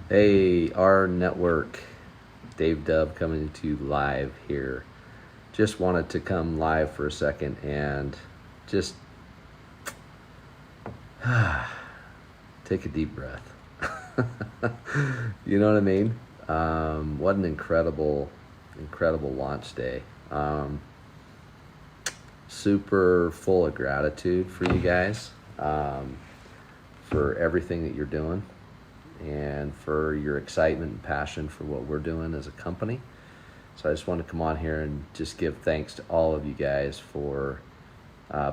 Hey, rNetwork, Dave Dub coming to you live here. Just wanted to come live for a second and just take a deep breath. You know what I mean? What an incredible launch day. Super full of gratitude for you guys, for everything that you're doing, and for your excitement and passion for what we're doing as a company. So I just want to come on here and just give thanks to all of you guys for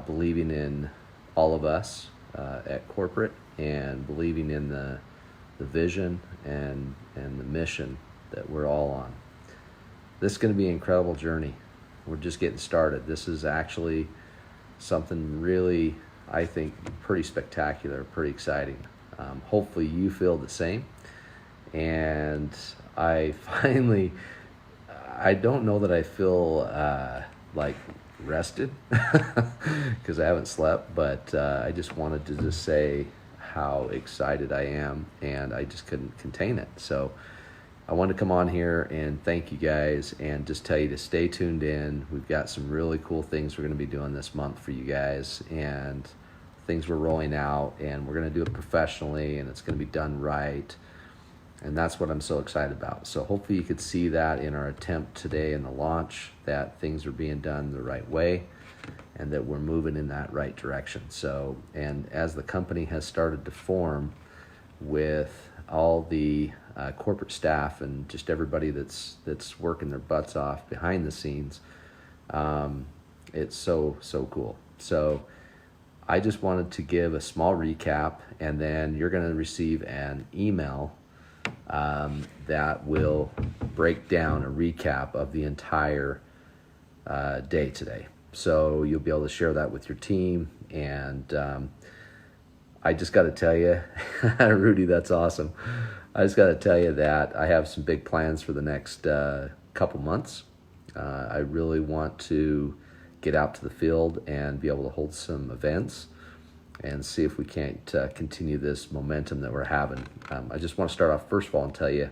believing in all of us at corporate, and believing in the vision and the mission that we're all on. This is going to be an incredible journey. We're just getting started. This is actually something really, I think, pretty spectacular, pretty exciting. Hopefully you feel the same. And I don't know that I feel like rested because I haven't slept, but I just wanted to just say how excited I am, and I just couldn't contain it. So I wanted to come on here and thank you guys and just tell you to stay tuned in. We've got some really cool things we're going to be doing this month for you guys, and things we're rolling out, and we're going to do it professionally, and it's going to be done right. And that's what I'm so excited about. So hopefully you could see that in our attempt today in the launch, that things are being done the right way and that we're moving in that right direction. So, and as the company has started to form with all the corporate staff and just everybody that's working their butts off behind the scenes, it's so cool. So I just wanted to give a small recap, and then you're going to receive an email that will break down a recap of the entire day today. So you'll be able to share that with your team. And I just got to tell you, Rudy, that's awesome. I just got to tell you that I have some big plans for the next couple months. I really want to get out to the field and be able to hold some events and see if we can't continue this momentum that we're having. I just want to start off first of all and tell you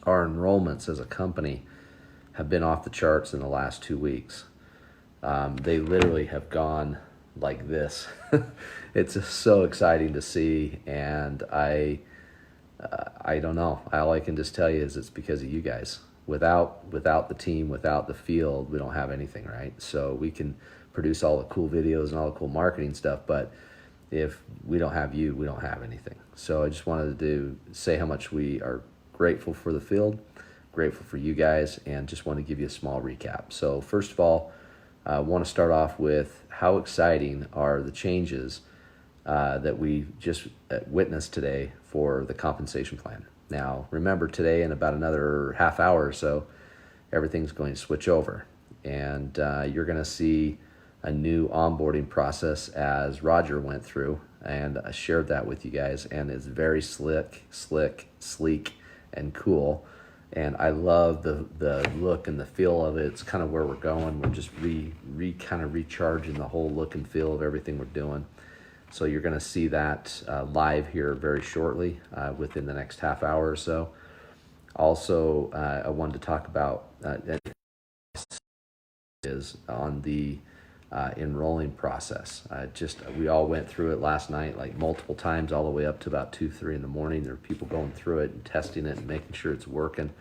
our enrollments as a company have been off the charts in the last 2 weeks. They literally have gone like this. It's just so exciting to see, and I don't know. All I can just tell you is it's because of you guys. Without the team, without the field, we don't have anything, right? So we can produce all the cool videos and all the cool marketing stuff, but if we don't have you, we don't have anything. So I just wanted to say how much we are grateful for the field, grateful for you guys, and just want to give you a small recap. So first of all, I want to start off with how exciting are the changes that we just witnessed today for the compensation plan. Now, remember, today in about another half hour or so, everything's going to switch over, and you're going to see a new onboarding process as Roger went through, and I shared that with you guys, and it's very slick, sleek, and cool. And I love the look and the feel of it. It's kind of where we're going. We're just kind of recharging the whole look and feel of everything we're doing. So you're going to see that live here very shortly, within the next half hour or so. Also, I wanted to talk about is on the enrolling process. We all went through it last night, like multiple times, all the way up to about 2-3 in the morning. There are people going through it and testing it and making sure it's working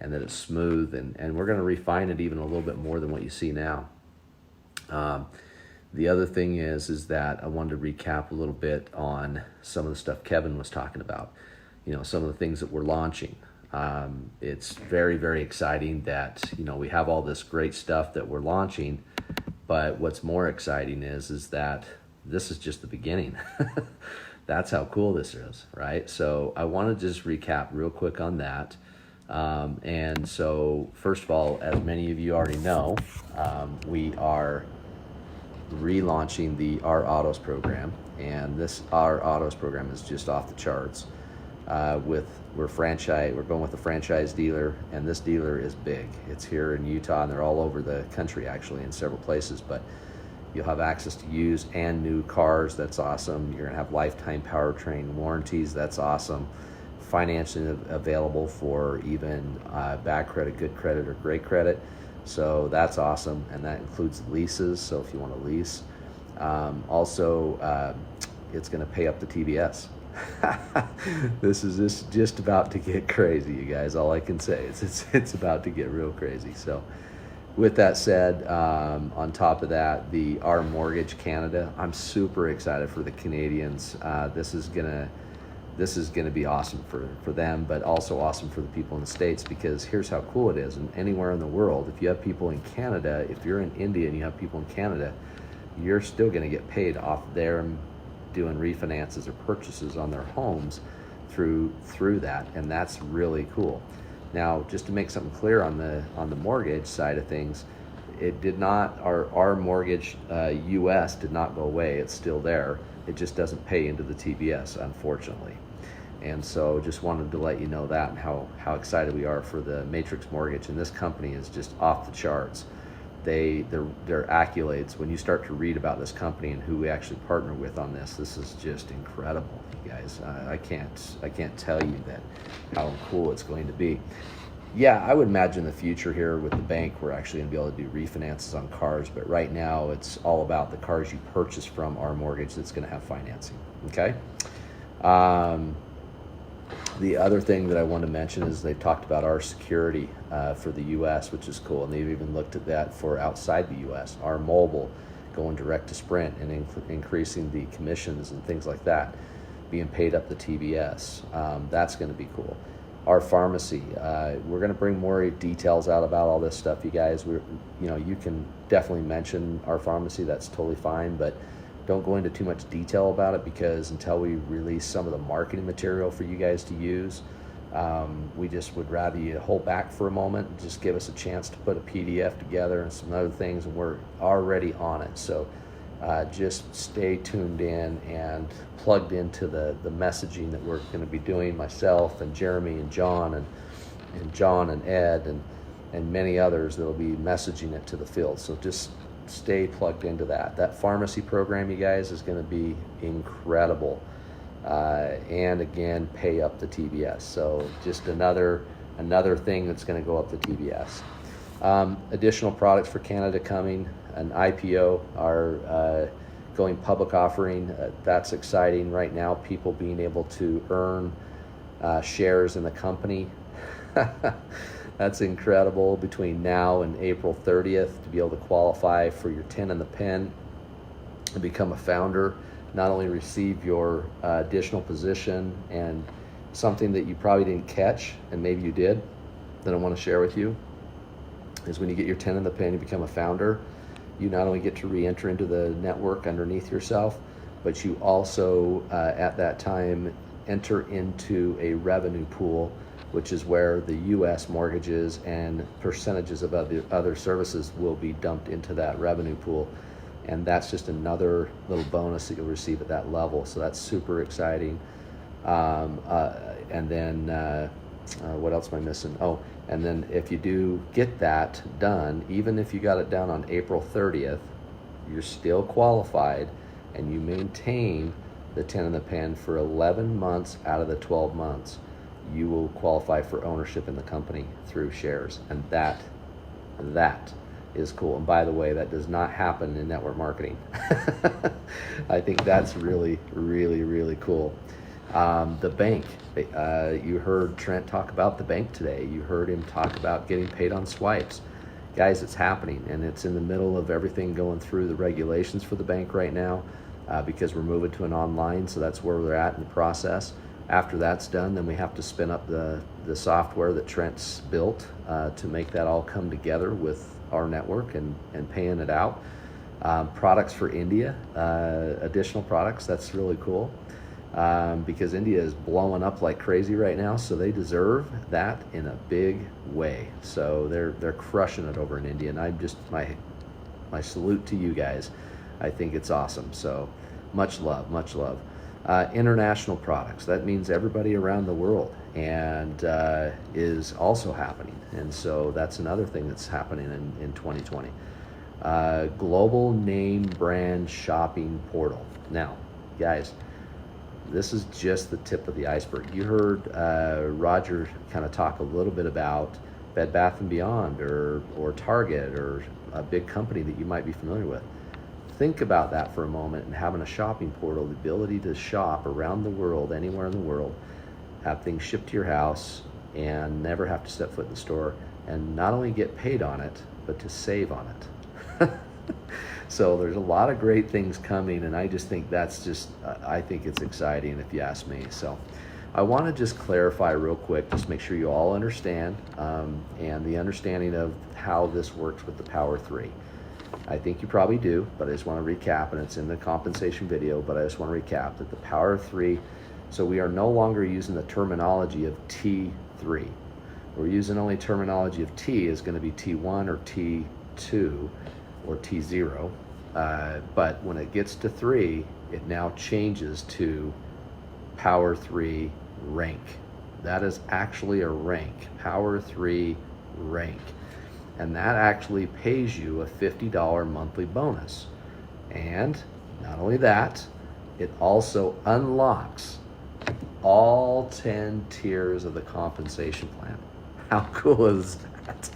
and that it's smooth. And we're going to refine it even a little bit more than what you see now. The other thing is that I wanted to recap a little bit on some of the stuff Kevin was talking about. You know, some of the things that we're launching. It's very, very exciting that, you know, we have all this great stuff that we're launching, but what's more exciting is that this is just the beginning. That's how cool this is, right? So I want to just recap real quick on that. And so first of all, as many of you already know, we are relaunching the R Autos program, and this R Autos program is just off the charts. We're going with a franchise dealer, and this dealer is big. It's here in Utah, and they're all over the country actually in several places, but you'll have access to used and new cars. That's awesome. You're gonna have lifetime powertrain warranties. That's awesome. financing available for even bad credit, good credit, or great credit. So that's awesome, and that includes leases. So if you want to lease, also it's going to pay up the TBS. This is just about to get crazy, you guys. All I can say is it's about to get real crazy. So with that said, on top of that, our Mortgage Canada, I'm super excited for the Canadians. This is gonna be awesome for them, but also awesome for the people in the States, because here's how cool it is. And anywhere in the world, if you have people in Canada, if you're in India and you have people in Canada, you're still gonna get paid off their doing refinances or purchases on their homes through that, and that's really cool. Now, just to make something clear on the mortgage side of things, it did not, our mortgage US did not go away. It's still there. It just doesn't pay into the TBS, unfortunately. And so just wanted to let you know that, and how excited we are for the Matrix Mortgage. And this company is just off the charts. Their accolades, when you start to read about this company and who we actually partner with on this is just incredible, you guys. I can't tell you that how cool it's going to be. Yeah, I would imagine the future here with the bank, we're actually going to be able to do refinances on cars, but right now it's all about the cars you purchase from our mortgage that's going to have financing. Okay. The other thing that I want to mention is they talked about our security for the U.S., which is cool, and they've even looked at that for outside the U.S. Our mobile going direct to Sprint and increasing the commissions and things like that, being paid up the TBS. That's going to be cool. Our pharmacy, we're going to bring more details out about all this stuff, you guys. You can definitely mention our pharmacy. That's totally fine, but don't go into too much detail about it, because until we release some of the marketing material for you guys to use, we just would rather you hold back for a moment and just give us a chance to put a PDF together and some other things, and we're already on it. So just stay tuned in and plugged into the messaging that we're going to be doing, myself and Jeremy and John and John and Ed and many others that will be messaging it to the field. So just stay plugged into that. That pharmacy program, you guys, is going to be incredible. And again, pay up the TBS. So just another thing that's going to go up the TBS. Additional products for Canada coming, an IPO, our going public offering. That's exciting right now. People being able to earn shares in the company. That's incredible. Between now and April 30th, to be able to qualify for your 10 in the pen and become a founder, not only receive your additional position, and something that you probably didn't catch, and maybe you did, that I want to share with you, is when you get your 10 in the pen, you become a founder, you not only get to re-enter into the network underneath yourself, but you also, at that time, enter into a revenue pool, which is where the U.S. mortgages and percentages of other services will be dumped into that revenue pool. And that's just another little bonus that you'll receive at that level. So that's super exciting. And then what else am I missing? Oh, and then if you do get that done, even if you got it done on April 30th, you're still qualified, and you maintain the 10 in the pen for 11 months out of the 12 months. You will qualify for ownership in the company through shares, and that is cool. And by the way, that does not happen in network marketing. I think that's really, really, really cool. The bank, you heard Trent talk about the bank today. You heard him talk about getting paid on swipes. Guys, it's happening, and it's in the middle of everything going through the regulations for the bank right now, because we're moving to an online, so that's where we're at in the process. After that's done, then we have to spin up the software that Trent's built to make that all come together with our network and paying it out. Products for India, additional products, that's really cool, because India is blowing up like crazy right now, so they deserve that in a big way. So they're crushing it over in India, and I'm just, my salute to you guys. I think it's awesome. So much love, much love. International products, that means everybody around the world, and is also happening. And so that's another thing that's happening in 2020. Global name brand shopping portal. Now, guys, this is just the tip of the iceberg. You heard Roger kind of talk a little bit about Bed Bath & Beyond or Target or a big company that you might be familiar with. Think about that for a moment, and having a shopping portal, the ability to shop around the world, anywhere in the world, have things shipped to your house and never have to step foot in the store, and not only get paid on it, but to save on it. So there's a lot of great things coming, and I just think that's just, I think it's exciting if you ask me. So I want to just clarify real quick, just make sure you all understand, and the understanding of how this works with the Power 3. I think you probably do, but I just want to recap, and it's in the compensation video, but I just want to recap that the Power 3, so we are no longer using the terminology of T3. We're using only terminology of T is going to be T1 or T2 or T0, but when it gets to 3, it now changes to Power 3 rank. That is actually a rank, Power 3 rank. And that actually pays you a $50 monthly bonus. And not only that, it also unlocks all 10 tiers of the compensation plan. How cool is that?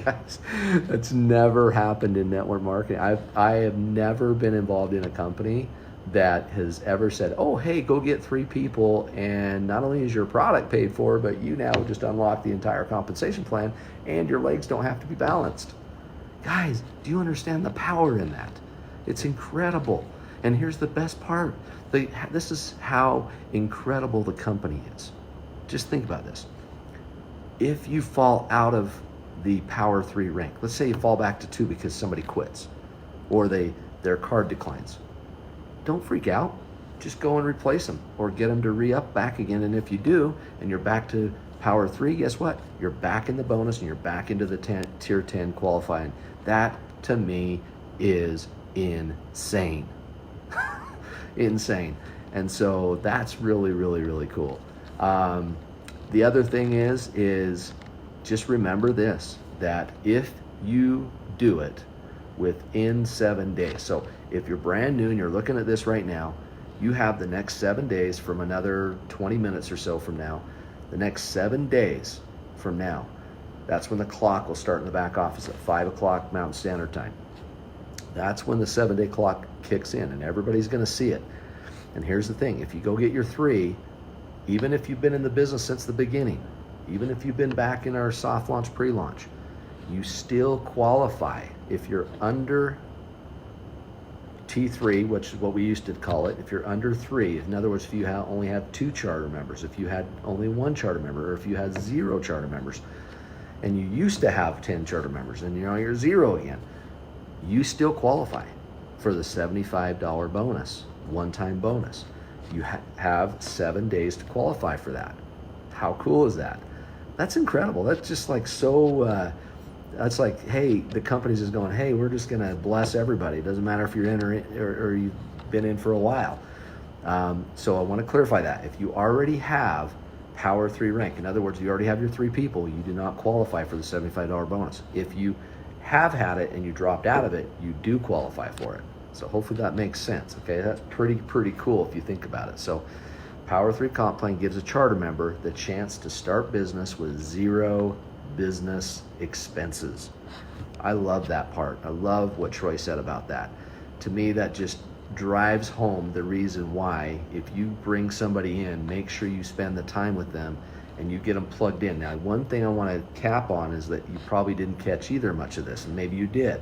Guys, that's never happened in network marketing. I have never been involved in a company that has ever said, oh, hey, go get 3 people, and not only is your product paid for, but you now just unlock the entire compensation plan, and your legs don't have to be balanced. Guys, do you understand the power in that? It's incredible. And here's the best part. This is how incredible the company is. Just think about this. If you fall out of the Power 3 rank, let's say you fall back to 2 because somebody quits, or their card declines, don't freak out. Just go and replace them, or get them to re-up back again. And if you do, and you're back to Power 3, guess what? You're back in the bonus, and you're back into the Tier 10 qualifying. That, to me, is insane. Insane. And so that's really, really, really cool. The other thing is just remember this, that if you do it within 7 days, so if you're brand new and you're looking at this right now, you have the next 7 days from another 20 minutes or so from now, the next 7 days from now, that's when the clock will start in the back office at 5 o'clock Mountain Standard Time. That's when the 7-day clock kicks in, and everybody's gonna see it. And here's the thing, if you go get your 3, even if you've been in the business since the beginning, even if you've been back in our soft launch, pre-launch, you still qualify. If you're under T3, which is what we used to call it, if you're under 3, in other words, if you only have 2 charter members, if you had only 1 charter member, or if you had 0 charter members, and you used to have 10 charter members, and you're 0 again, you still qualify for the $75 bonus, one-time bonus. You have 7 days to qualify for that. How cool is that? That's incredible. That's just like so, that's like, hey, the company's just going, hey, we're just gonna bless everybody. It doesn't matter if you're in or you've been in for a while. So I wanna clarify that. If you already have Power 3 rank, in other words, you already have your 3 people, you do not qualify for the $75 bonus. If you have had it and you dropped out of it, you do qualify for it. So hopefully that makes sense, okay? That's pretty cool if you think about it. So Power 3 Comp Plan gives a charter member the chance to start business with 0 business expenses. I love that part. I love what Troy said about that. To me, that just drives home the reason why if you bring somebody in, make sure you spend the time with them and you get them plugged in. Now, one thing I want to cap on is that you probably didn't catch either much of this, and maybe you did,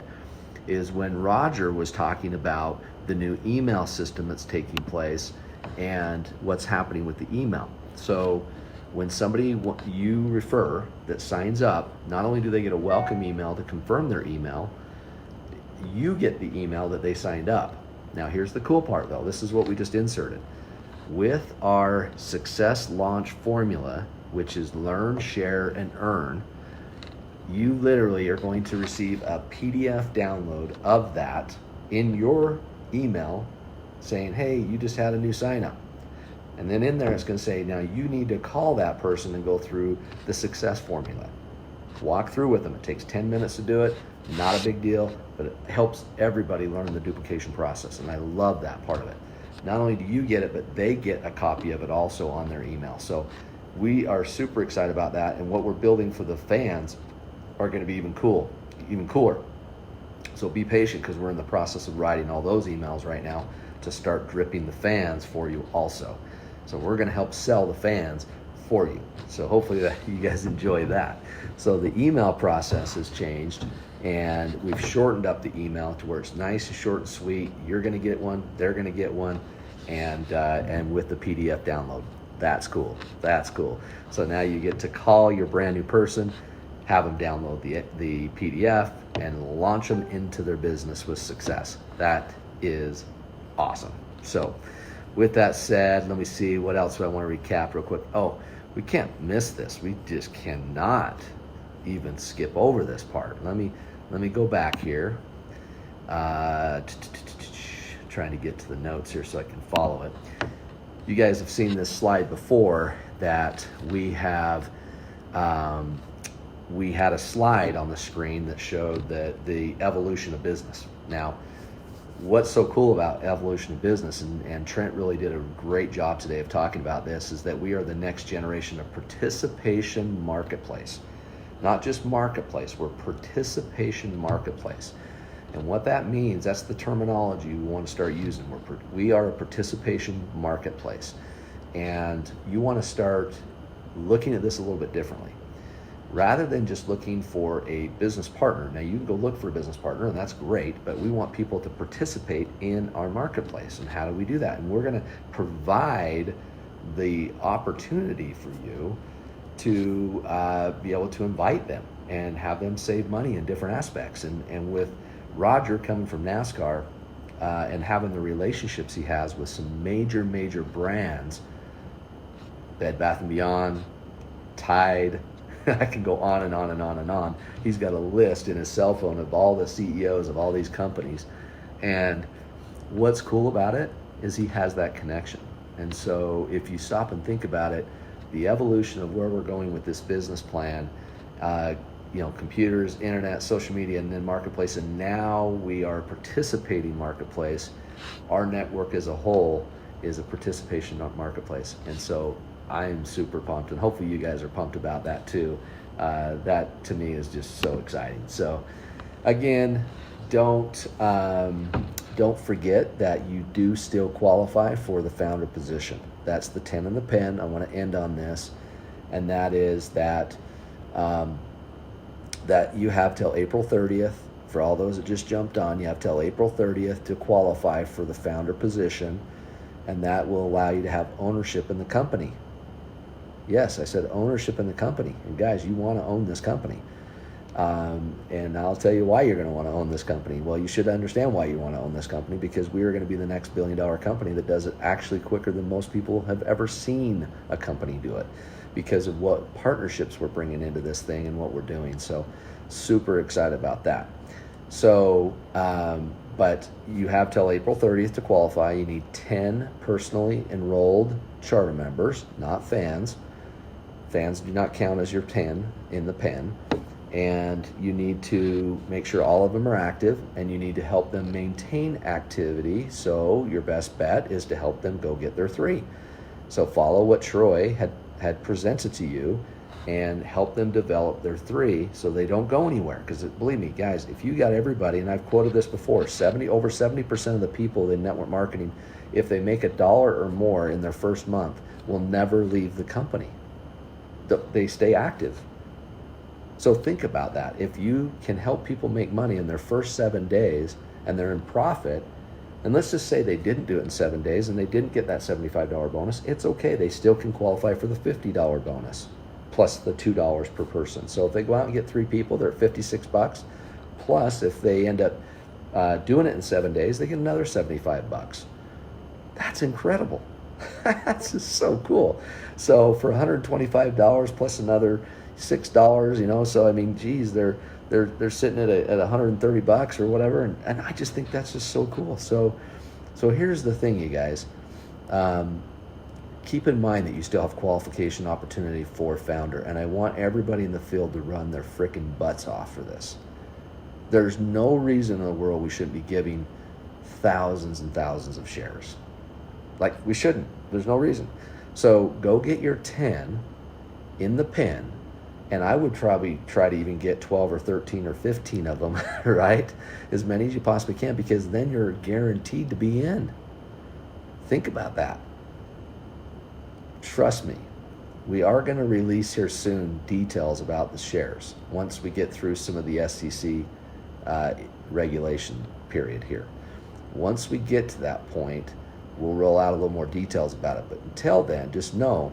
is when Roger was talking about the new email system that's taking place and what's happening with the email. So when somebody you refer that signs up, not only do they get a welcome email to confirm their email, you get the email that they signed up. Now here's the cool part though, this is what we just inserted. With our success launch formula, which is learn, share, and earn, you literally are going to receive a PDF download of that in your email saying, hey, you just had a new sign up. And then in there it's going to say, now you need to call that person and go through the success formula. Walk through with them. It takes 10 minutes to do it. Not a big deal, but it helps everybody learn the duplication process. And I love that part of it. not only do you get it, but they get a copy of it also on their email. So we are super excited about that, and what we're building for the fans are going to be even cooler. So be patient, because we're in the process of writing all those emails right now to start dripping the fans for you also. So we're going to help sell the fans for you. So hopefully that you guys enjoy that. So the email process has changed, and we've shortened up the email to where it's nice and short and sweet. You're going to get one, they're going to get one, and with the PDF download. That's cool. That's cool. So now you get to call your brand new person, have them download the PDF, and launch them into their business with success. That is awesome. So with that said, let me see what else I want to recap real quick. Oh, we can't miss this. We just cannot even skip over this part. Let me go back here. Trying to get to the notes here so I can follow it. You guys have seen this slide before, that we have we had a slide on the screen that showed the evolution of business. Now, what's so cool about evolution of business, and Trent really did a great job today of talking about this, is that we are the next generation of participation marketplace. Not just marketplace, we're participation marketplace. And what that means, that's the terminology we want to start using. We are a participation marketplace. And you want to start looking at this a little bit differently. Rather than just looking for a business partner. Now, you can go look for a business partner, and that's great, but we want people to participate in our marketplace. And how do we do that? And we're going to provide the opportunity for you to be able to invite them and have them save money in different aspects. And with Roger coming from NASCAR and having the relationships he has with some major brands, Bed Bath & Beyond, Tide, I can go on and on and on and on. He's got a list in his cell phone of all the CEOs of all these companies. And what's cool about it is he has that connection. And so if you stop and think about it, the evolution of where we're going with this business plan, computers, internet, social media, and then marketplace, and now we are participating marketplace. Our network as a whole is a participation marketplace. And so I'm super pumped, and hopefully you guys are pumped about that too. That to me is just so exciting. So again, don't forget that you do still qualify for the founder position. That's the 10 in the pen. I want to end on this, and that is that that you have till April 30th. For all those that just jumped on, you have till April 30th to qualify for the founder position, and that will allow you to have ownership in the company. Yes, I said ownership in the company. And guys, you want to own this company. And I'll tell you why you're going to want to own this company. Well, you should understand why you want to own this company, because we are going to be the next billion-dollar company that does it actually quicker than most people have ever seen a company do it, because of what partnerships we're bringing into this thing and what we're doing. So super excited about that. So, but you have till April 30th to qualify. You need 10 personally enrolled charter members, not fans. Fans do not count as your 10 in the pen. And you need to make sure all of them are active, and you need to help them maintain activity. So your best bet is to help them go get their 3. So follow what Troy had presented to you and help them develop their 3 so they don't go anywhere. Because believe me, guys, if you got everybody, and I've quoted this before, over 70% of the people in network marketing, if they make $1 or more in their first month, will never leave the company. They stay active. So think about that. If you can help people make money in their first 7 days and they're in profit, and let's just say they didn't do it in 7 days and they didn't get that $75 bonus, it's okay. They still can qualify for the $50 bonus plus the $2 per person. So if they go out and get 3 people, they're at $56. Plus, if they end up doing it in 7 days, they get another $75. That's incredible. That's just so cool. So for $125 plus another $6, so I mean, geez, they're sitting at $130 or whatever, and I just think that's just so cool. So here's the thing, you guys. Keep in mind that you still have qualification opportunity for founder, and I want everybody in the field to run their frickin' butts off for this. There's no reason in the world we shouldn't be giving thousands and thousands of shares. Like, we shouldn't. There's no reason. So go get your 10 in the pen, and I would probably try to even get 12 or 13 or 15 of them, right? As many as you possibly can, because then you're guaranteed to be in. Think about that. Trust me, we are going to release here soon details about the shares once we get through some of the SEC regulation period here. Once we get to that point, we'll roll out a little more details about it. But until then, just know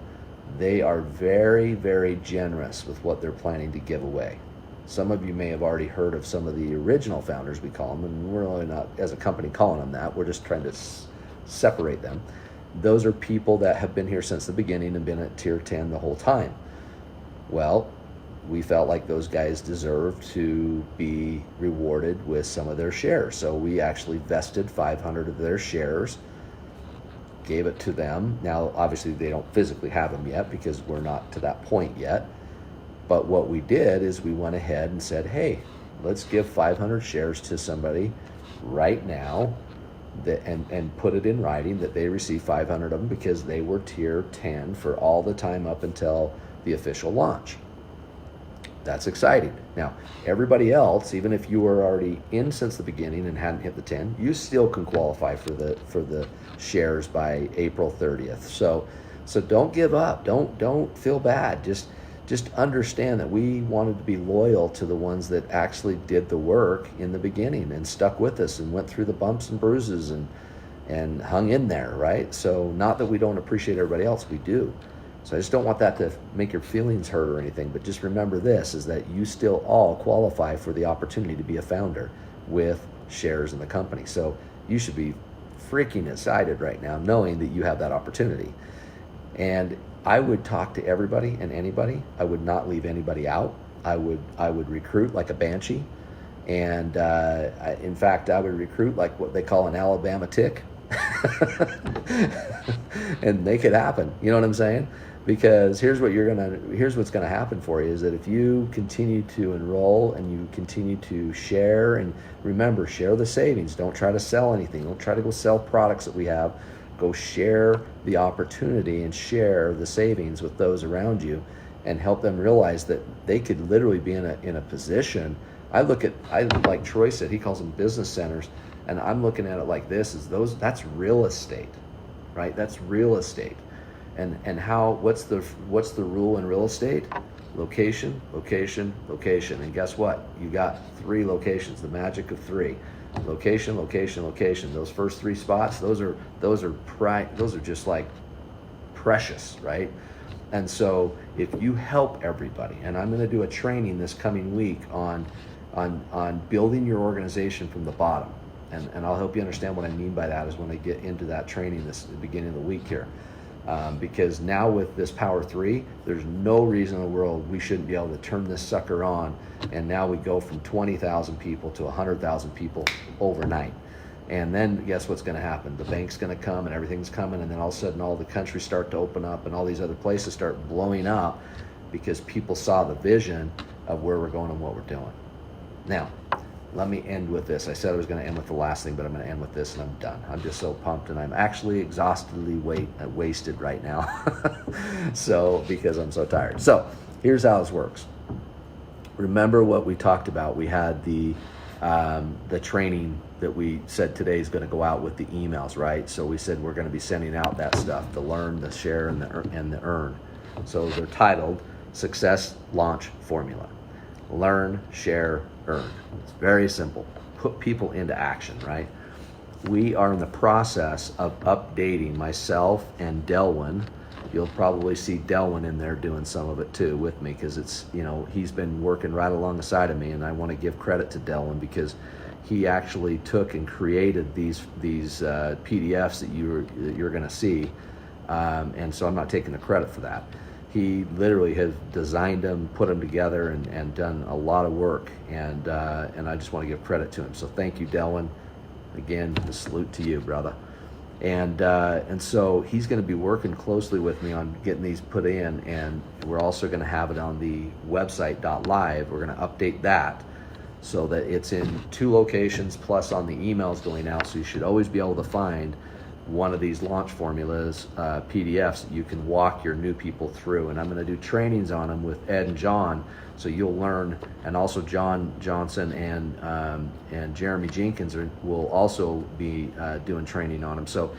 they are very, very generous with what they're planning to give away. Some of you may have already heard of some of the original founders, we call them, and we're really not, as a company, calling them that. We're just trying to separate them. Those are people that have been here since the beginning and been at tier 10 the whole time. Well, we felt like those guys deserved to be rewarded with some of their shares. So we actually vested 500 of their shares, gave it to them. Now, obviously, they don't physically have them yet because we're not to that point yet. But what we did is we went ahead and said, hey, let's give 500 shares to somebody right now and put it in writing that they receive 500 of them because they were tier 10 for all the time up until the official launch. That's exciting. Now, everybody else, even if you were already in since the beginning and hadn't hit the 10, you still can qualify for the shares by April 30th. So don't give up. Don't feel bad. Just understand that we wanted to be loyal to the ones that actually did the work in the beginning and stuck with us and went through the bumps and bruises and hung in there, right? So not that we don't appreciate everybody else, we do. So I just don't want that to make your feelings hurt or anything, but just remember this, is that you still all qualify for the opportunity to be a founder with shares in the company. So you should be freaking excited right now knowing that you have that opportunity. And I would talk to everybody and anybody. I would not leave anybody out. I would recruit like a banshee. And in fact, I would recruit like what they call an Alabama tick. And make it happen. You know what I'm saying? Because here's what's gonna happen for you is that if you continue to enroll and you continue to share, and remember, share the savings. Don't try to sell anything. Don't try to go sell products that we have. Go share the opportunity and share the savings with those around you and help them realize that they could literally be in a position. I like Troy said, he calls them business centers, and I'm looking at it like this, that's real estate, right? That's real estate. And what's the rule in real estate? Location, location, location. And guess what? You got 3 locations, the magic of 3. Location, location, location. Those first 3 spots, those are just like precious, right? And so if you help everybody, and I'm going to do a training this coming week on building your organization from the bottom, and I'll help you understand what I mean by that is when I get into that training at the beginning of the week here. Because now with this Power 3, there's no reason in the world we shouldn't be able to turn this sucker on, and now we go from 20,000 people to 100,000 people overnight. And then guess what's going to happen? The bank's going to come and everything's coming, and then all of a sudden all the countries start to open up and all these other places start blowing up because people saw the vision of where we're going and what we're doing. Now, let me end with this. I said I was going to end with the last thing, but I'm going to end with this and I'm done. I'm just so pumped, and I'm actually exhaustedly wasted right now. So, because I'm so tired. So, here's how this works. Remember what we talked about. We had the training that we said today is going to go out with the emails, right? So we said we're going to be sending out that stuff, the learn, the share, and the earn. So they're titled Success Launch Formula. Learn, share, earn. It's very simple. Put people into action, right? We are in the process of updating myself and Delwyn. You'll probably see Delwyn in there doing some of it too with me, because it's, he's been working right alongside of me, and I want to give credit to Delwyn because he actually took and created these PDFs that you're going to see, and so I'm not taking the credit for that. He literally has designed them, put them together, and done a lot of work, and I just want to give credit to him. So thank you, Delwyn. Again, a salute to you, brother. And so he's going to be working closely with me on getting these put in, and we're also going to have it on the website .live. We're going to update that so that it's in 2 locations plus on the emails going out. So you should always be able to find one of these launch formulas, PDFs that you can walk your new people through. And I'm going to do trainings on them with Ed and John, so you'll learn. And also John Johnson and Jeremy Jenkins will also be doing training on them. So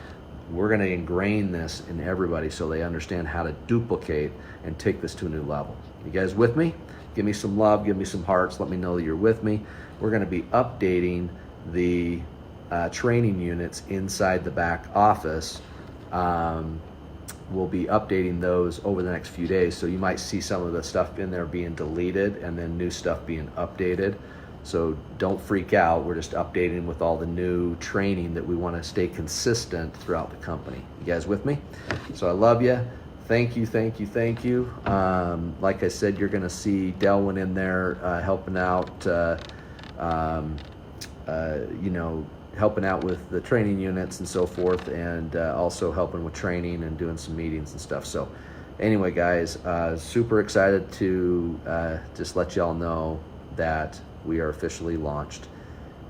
we're going to ingrain this in everybody so they understand how to duplicate and take this to a new level. You guys with me? Give me some love, give me some hearts, let me know that you're with me. We're going to be updating the training units inside the back office. We'll be updating those over the next few days, so you might see some of the stuff in there being deleted and then new stuff being updated. So don't freak out, we're just updating with all the new training that we want to stay consistent throughout the company. You guys with me? So I love you. Thank you, thank you, thank you. Like I said, you're going to see Delwyn in there helping out, helping out with the training units and so forth, and also helping with training and doing some meetings and stuff. So anyway, guys, super excited to just let y'all know that we are officially launched,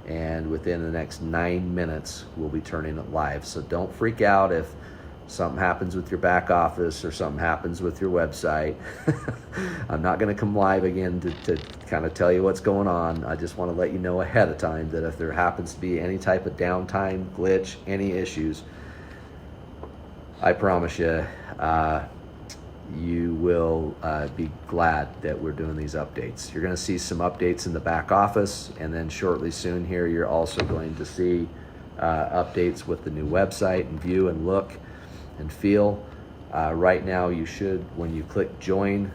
and within the next 9 minutes we'll be turning it live. So don't freak out if something happens with your back office or something happens with your website. I'm not going to come live again to kind of tell you what's going on. I just want to let you know ahead of time that if there happens to be any type of downtime, glitch, any issues, I promise you, you will be glad that we're doing these updates. You're going to see some updates in the back office, and then shortly soon here, you're also going to see updates with the new website and view and look and feel. Right now, you should, when you click join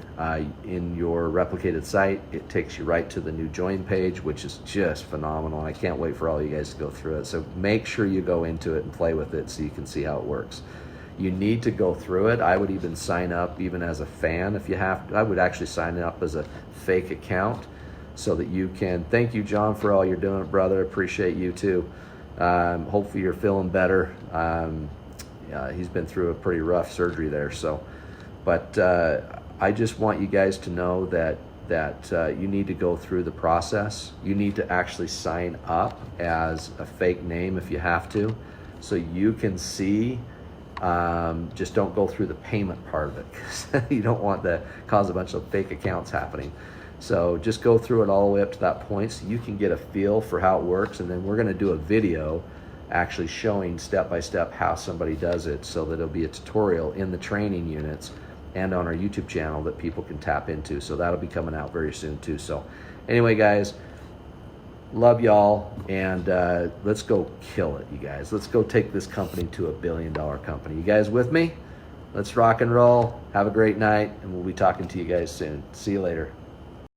in your replicated site, it takes you right to the new join page, which is just phenomenal. I can't wait for all you guys to go through it. So make sure you go into it and play with it so you can see how it works. You need to go through it. I would even sign up even as a fan if you have to. I would actually sign up as a fake account so that you can. Thank you, John, for all you're doing, brother. Appreciate you too. Hopefully you're feeling better. He's been through a pretty rough surgery there. So, but I just want you guys to know that you need to go through the process. You need to actually sign up as a fake name if you have to, so you can see. Just don't go through the payment part of it, because you don't want to cause a bunch of fake accounts happening. So just go through it all the way up to that point so you can get a feel for how it works, and then we're going to do a video actually showing step by step how somebody does it, so that it'll be a tutorial in the training units and on our YouTube channel that people can tap into. So that'll be coming out very soon too. So anyway, guys, love y'all, and let's go kill it, you guys. Let's go take this company to $1 billion company. You guys with me? Let's rock and roll. Have a great night, and we'll be talking to you guys soon. See you later.